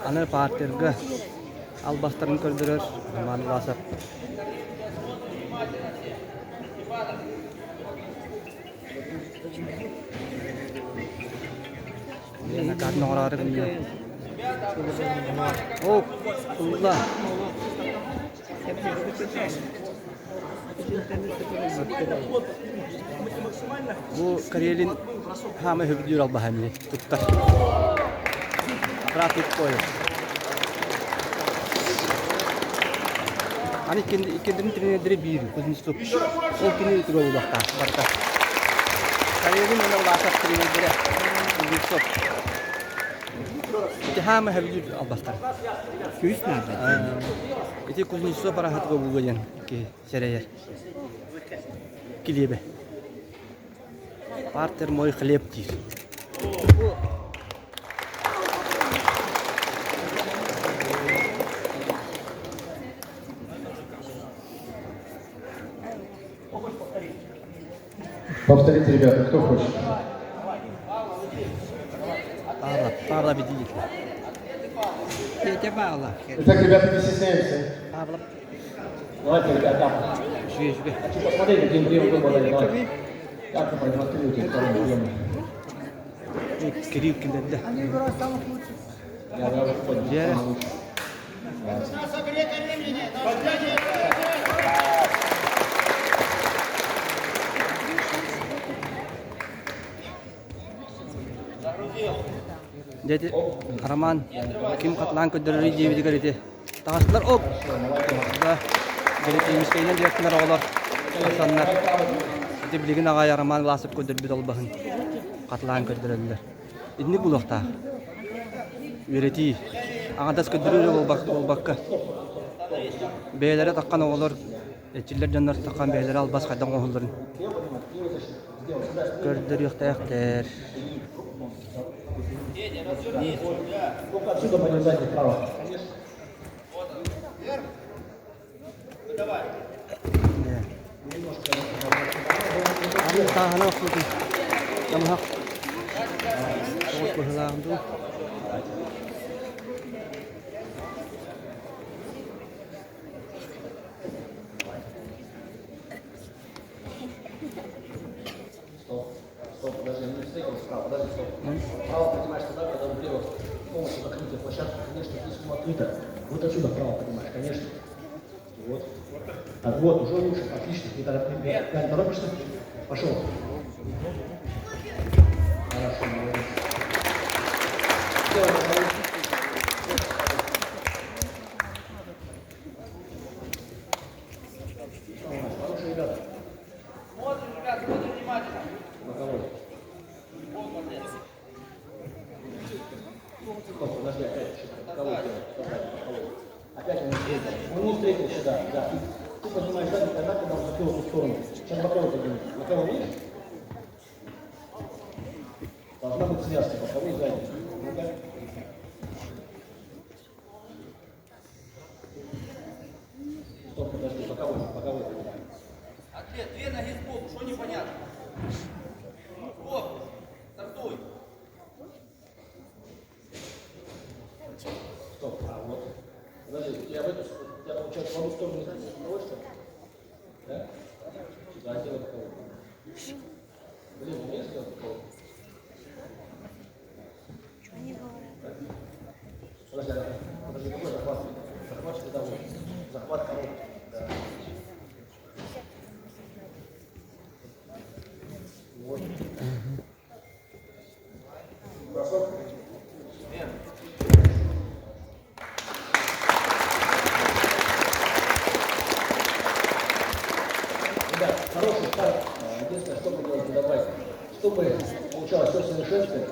Аны партерге албастарын көрдірер, маны басып. Yana karnı ağrı geliyor. Hop, kulda. Bu kariyelin hama hübdür Allah'ım. Tuttar. Trafik koy. Hani ikinci trenleri bir, kuzun stop. O kini itu gol bakta, bakta. Kariyelin mana ulaşak trenleri, kuzun stop. Itu hama hübdür Allah'tan. Göğüs nerede? Itu kuzun stop para hatu buguyan ki sereyer. Kilibe. Parter moy xleb dir. Повторите, ребята, кто хочет. Павла бедит. Tete bağla. Итак, ребята, не стесняемся. Павла. Давайте, ребята. Жуе. Посмотрите, где прием выбора. Давайте. Как вы продемонстрируете второй прием? Кирилл киндерде. Я уже понял. Диара. Jadi Arman kim katlan ködürleri diye bir dikkati. Taşlar op. Da gerektiğimiz şeyler direktler olar. Hasanlar. Dedi bilgin ağay Arman lasıp ködür bir olbahın. Katlan ködürler. İnni bulakta. Üreti. Ağadas ködürleri olbakka. Beylere takkan oğullar. Etçiler canlar takkan beylere albas kaydan oğulların. Ködür yokta yaktır. Отсюда понижайте право. Tahan aku tu, nampak. Terus berhalang tu. Стоп, подожди, не встретил справа, подожди, стоп. Право поднимаешь туда, когда он делает полностью закрытие площадки, конечно, слишком открыто. Вот отсюда право поднимаешь, конечно. Вот. Так, вот, уже лучше, отлично. Не торопишься? Пошел. Хорошо, молодец. Делай, молодец. Хорошие ребята. Смотрим, ребят, смотрим внимательно. Боковой. Стоп, подожди, опять. Боковой делай. Боковой. Опять он не встретил. Он не встретил сюда, да. Ты поднимаешь сзади тогда, когда он закрыл в ту сторону. Сейчас боковой поднимет. Боковой видишь? Должна быть связка. Боковой сзади. Ну-ка. Стоп, подожди, боковой поднимай. Ответ, две ноги сбоку, что непонятно? Стоп, стартуй. Стоп, вот. Подожди, у тебя получается в одну сторону не проводишься? Да? Да, делай боковой. Блин, умеешь делать боковой? Что они говорят? Подожди, какой захват? Захват световой. Захват коробки. Да. Вот. Бросок. Ребят, хороший старт. Единственное, что мы делаем, добавить, чтобы получалось все совершенствие.